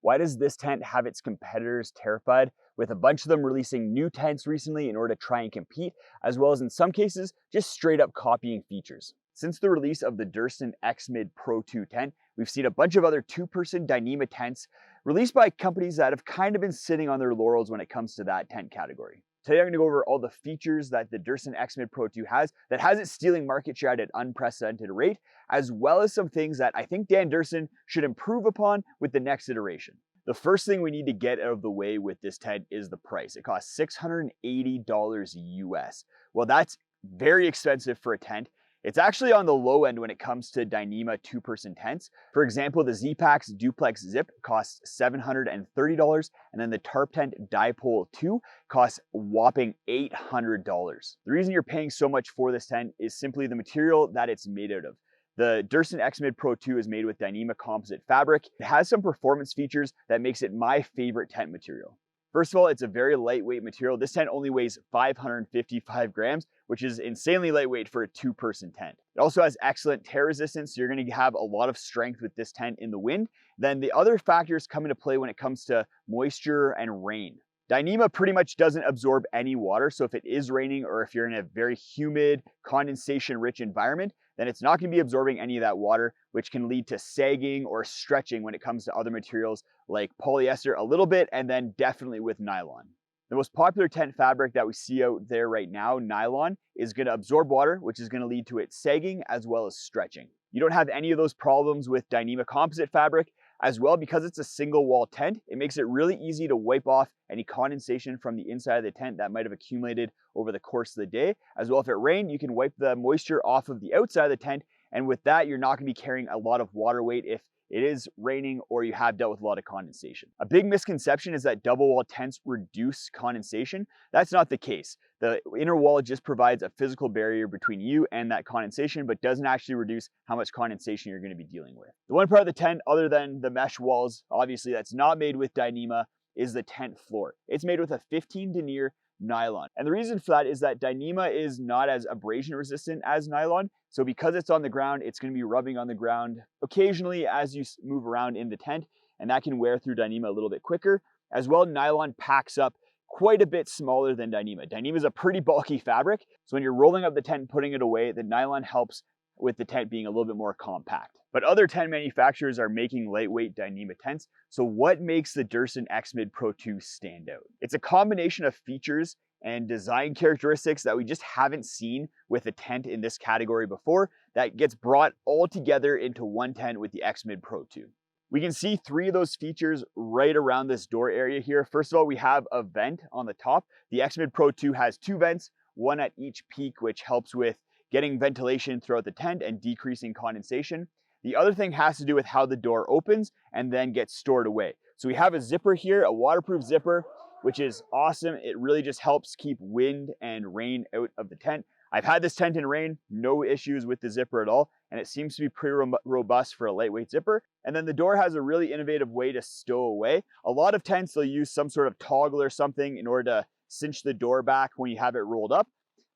Why does this tent have its competitors terrified, with a bunch of them releasing new tents recently in order to try and compete, as well as in some cases, just straight up copying features? Since the release of the Durston X-Mid Pro 2 tent, we've seen a bunch of other two-person Dyneema tents released by companies that have kind of been sitting on their laurels when it comes to that tent category. Today I'm going to go over all the features that the Durston X-Mid Pro 2 has that has it stealing market share at an unprecedented rate, as well as some things that I think Dan Durston should improve upon with the next iteration. The first thing we need to get out of the way with this tent is the price. It costs $680 US. Well, that's very expensive for a tent. It's actually on the low end when it comes to Dyneema two-person tents. For example, the Z-Packs Duplex Zip costs $730, and then the Tarp Tent Dipole 2 costs a whopping $800. The reason you're paying so much for this tent is simply the material that it's made out of. The Durston X-Mid Pro 2 is made with Dyneema composite fabric. It has some performance features that makes it my favorite tent material. First of all, it's a very lightweight material. This tent only weighs 555 grams, which is insanely lightweight for a two-person tent. It also has excellent tear resistance, so you're going to have a lot of strength with this tent in the wind. Then the other factors come into play when it comes to moisture and rain. Dyneema pretty much doesn't absorb any water, so if it is raining or if you're in a very humid, condensation-rich environment, then it's not going to be absorbing any of that water, which can lead to sagging or stretching when it comes to other materials like polyester a little bit, and then definitely with nylon. The most popular tent fabric that we see out there right now, nylon, is going to absorb water, which is going to lead to it sagging as well as stretching. You don't have any of those problems with Dyneema composite fabric. As well, because it's a single wall tent, it makes it really easy to wipe off any condensation from the inside of the tent that might have accumulated over the course of the day. As well, if it rained, you can wipe the moisture off of the outside of the tent, and with that, you're not going to be carrying a lot of water weight if it is raining or you have dealt with a lot of condensation. A big misconception is that double wall tents reduce condensation. That's not the case. The inner wall just provides a physical barrier between you and that condensation, but doesn't actually reduce how much condensation you're going to be dealing with. The one part of the tent, other than the mesh walls, obviously that's not made with Dyneema, is the tent floor. It's made with a 15 denier nylon. And the reason for that is that Dyneema is not as abrasion resistant as nylon. So because it's on the ground, it's going to be rubbing on the ground occasionally as you move around in the tent, and that can wear through Dyneema a little bit quicker. As well, nylon packs up quite a bit smaller than Dyneema. Dyneema is a pretty bulky fabric, so when you're rolling up the tent and putting it away, the nylon helps with the tent being a little bit more compact. But other tent manufacturers are making lightweight Dyneema tents, so what makes the Durston X-Mid Pro 2 stand out? It's a combination of features and design characteristics that we just haven't seen with a tent in this category before that gets brought all together into one tent with the X-Mid Pro 2. We can see three of those features right around this door area here. First of all, we have a vent on the top. The X-Mid Pro 2 has two vents, one at each peak, which helps with getting ventilation throughout the tent and decreasing condensation. The other thing has to do with how the door opens and then gets stored away. So we have a zipper here, a waterproof zipper, which is awesome. It really just helps keep wind and rain out of the tent. I've had this tent in rain, no issues with the zipper at all, and it seems to be pretty robust for a lightweight zipper. And then the door has a really innovative way to stow away. A lot of tents, they'll use some sort of toggle or something in order to cinch the door back when you have it rolled up.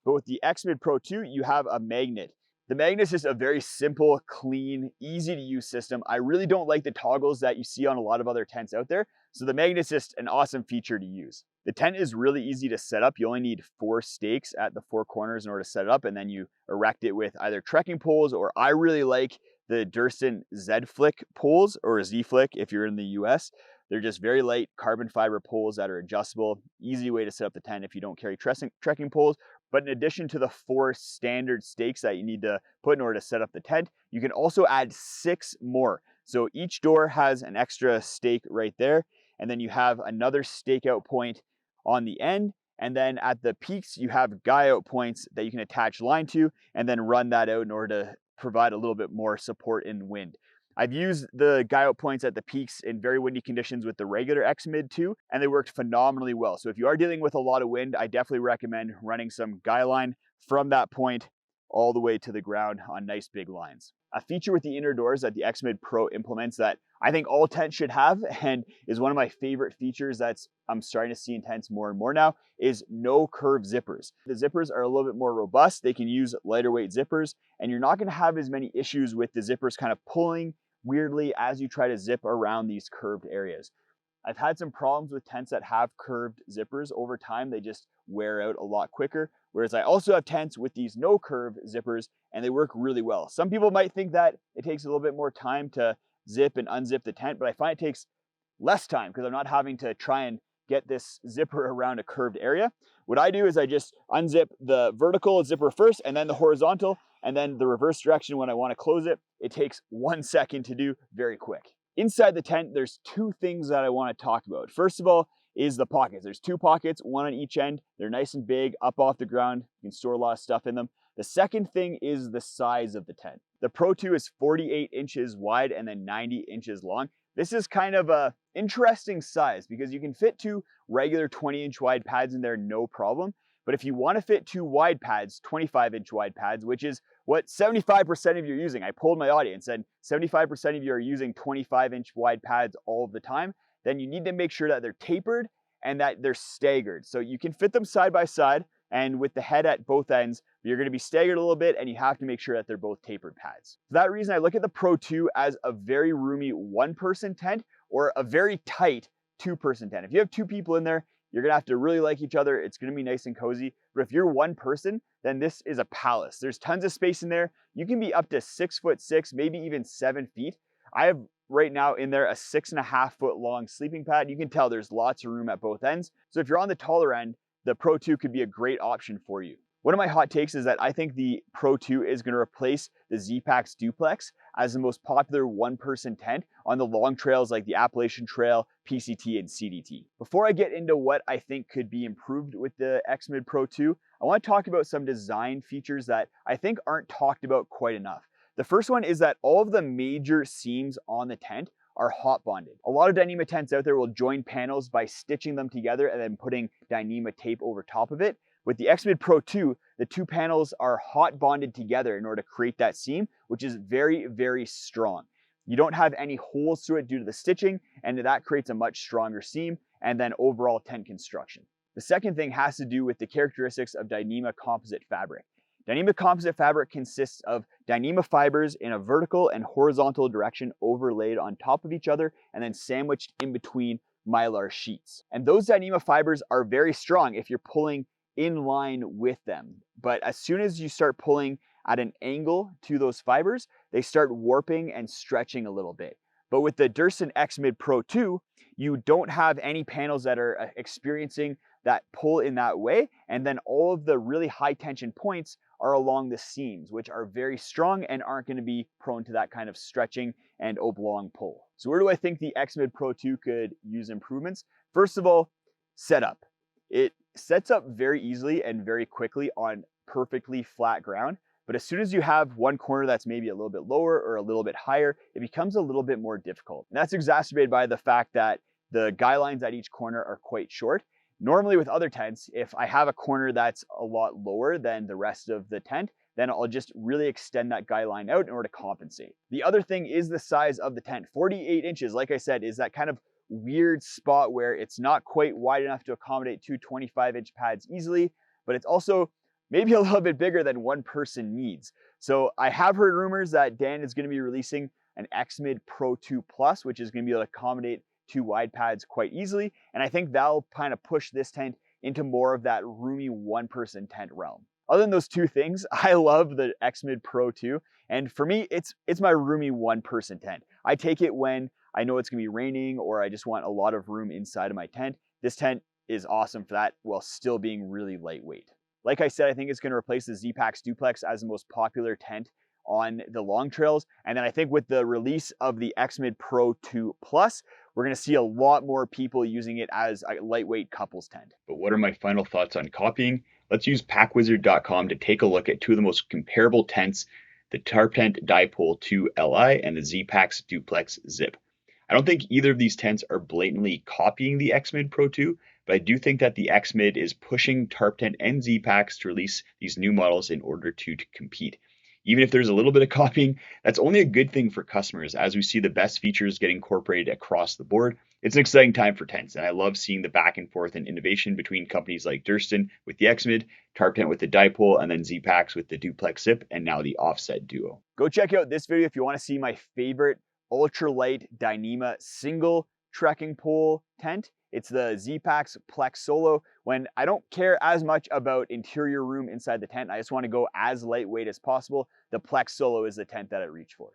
But with the X-Mid Pro 2, you have a magnet. The magnet is just a very simple, clean, easy to use system. I really don't like the toggles that you see on a lot of other tents out there. So the magnet is just an awesome feature to use. The tent is really easy to set up. You only need 4 stakes at the 4 corners in order to set it up, and then you erect it with either trekking poles, or I really like the Durston Z-Flick poles, or Z-Flick if you're in the US. They're just very light carbon fiber poles that are adjustable. Easy way to set up the tent if you don't carry trekking poles. But in addition to the 4 standard stakes that you need to put in order to set up the tent, you can also add 6 more. So each door has an extra stake right there, and then you have another stake out point on the end, and then at the peaks you have guy out points that you can attach line to and then run that out in order to provide a little bit more support in wind. I've used the guy out points at the peaks in very windy conditions with the regular X-Mid 2, and they worked phenomenally well. So if you are dealing with a lot of wind, I definitely recommend running some guy line from that point all the way to the ground on nice big lines. A feature with the inner doors that the X-Mid Pro implements that I think all tents should have, and is one of my favorite features that's I'm starting to see in tents more and more now, is no curve zippers. The zippers are a little bit more robust. They can use lighter weight zippers, and you're not going to have as many issues with the zippers kind of pulling weirdly as you try to zip around these curved areas. I've had some problems with tents that have curved zippers. Over time, they just wear out a lot quicker. Whereas I also have tents with these no curve zippers and they work really well. Some people might think that it takes a little bit more time to zip and unzip the tent, but I find it takes less time because I'm not having to try and get this zipper around a curved area. What I do is I just unzip the vertical zipper first and then the horizontal, and then the reverse direction when I want to close it. It takes 1 second to do, very quick. Inside the tent, there's two things that I want to talk about. First of all is the pockets. There's two pockets, one on each end. They're nice and big, up off the ground. You can store a lot of stuff in them. The second thing is the size of the tent. The Pro 2 is 48 inches wide and then 90 inches long. This is kind of a interesting size because you can fit two regular 20-inch wide pads in there, no problem. But if you want to fit two wide pads, 25-inch wide pads, which is what 75% of you are using, I polled my audience and 75% of you are using 25-inch wide pads all of the time, then you need to make sure that they're tapered and that they're staggered. So you can fit them side by side and with the head at both ends, you're going to be staggered a little bit and you have to make sure that they're both tapered pads. For that reason, I look at the Pro 2 as a very roomy one-person tent or a very tight two-person tent. If you have two people in there, you're gonna have to really like each other. It's gonna be nice and cozy. But if you're one person, then this is a palace. There's tons of space in there. You can be up to 6'6", maybe even 7 feet. I have right now in there a 6.5 foot long sleeping pad. You can tell there's lots of room at both ends. So if you're on the taller end, the Pro 2 could be a great option for you. One of my hot takes is that I think the Pro 2 is going to replace the Z-Packs Duplex as the most popular one-person tent on the long trails like the Appalachian Trail, PCT, and CDT. Before I get into what I think could be improved with the X-Mid Pro 2, I want to talk about some design features that I think aren't talked about quite enough. The first one is that all of the major seams on the tent are hot bonded. A lot of Dyneema tents out there will join panels by stitching them together and then putting Dyneema tape over top of it. With the X-Mid Pro 2, the two panels are hot bonded together in order to create that seam, which is very, very strong. You don't have any holes through it due to the stitching, and that creates a much stronger seam and then overall tent construction. The second thing has to do with the characteristics of Dyneema composite fabric. Dyneema composite fabric consists of Dyneema fibers in a vertical and horizontal direction overlaid on top of each other and then sandwiched in between mylar sheets. And those Dyneema fibers are very strong if you're pulling in line with them. But as soon as you start pulling at an angle to those fibers, they start warping and stretching a little bit. But with the Dyrston X-Mid Pro 2, you don't have any panels that are experiencing that pull in that way. And then all of the really high tension points are along the seams, which are very strong and aren't going to be prone to that kind of stretching and oblong pull. So where do I think the X-Mid Pro 2 could use improvements? First of all, setup. It sets up very easily and very quickly on perfectly flat ground. But as soon as you have one corner that's maybe a little bit lower or a little bit higher, it becomes a little bit more difficult. And that's exacerbated by the fact that the guy lines at each corner are quite short. Normally with other tents, if I have a corner that's a lot lower than the rest of the tent, then I'll just really extend that guy line out in order to compensate. The other thing is the size of the tent. 48 inches, like I said, is that kind of weird spot where it's not quite wide enough to accommodate two 25-inch pads easily, but it's also maybe a little bit bigger than one person needs. So I have heard rumors that Dan is going to be releasing an X-Mid Pro 2 Plus, which is going to be able to accommodate two wide pads quite easily. And I think that'll kind of push this tent into more of that roomy one-person tent realm. Other than those two things, I love the X-Mid Pro 2. And for me, it's my roomy one-person tent. I take it when I know it's gonna be raining or I just want a lot of room inside of my tent. This tent is awesome for that while still being really lightweight. Like I said, I think it's gonna replace the Z-Packs Duplex as the most popular tent on the long trails. And then I think with the release of the X-Mid Pro 2 Plus, we're gonna see a lot more people using it as a lightweight couples tent. But what are my final thoughts on copying? Let's use packwizard.com to take a look at two of the most comparable tents, the Tarp Tent Dipole 2 Li and the Z-Packs Duplex Zip. I don't think either of these tents are blatantly copying the X-Mid Pro 2, but I do think that the X-Mid is pushing Tarp Tent and Z-Packs to release these new models in order to compete. Even if there's a little bit of copying, that's only a good thing for customers as we see the best features get incorporated across the board. It's an exciting time for tents, and I love seeing the back and forth and innovation between companies like Dyrston with the X-Mid, Tarp Tent with the Dipole, and then Z-Packs with the Duplex Zip, and now the Offset Duo. Go check out this video if you want to see my favorite ultralight Dyneema single trekking pole tent. It's the Z-Packs Plex Solo. When I don't care as much about interior room inside the tent, I just want to go as lightweight as possible, the Plex Solo is the tent that I reach for.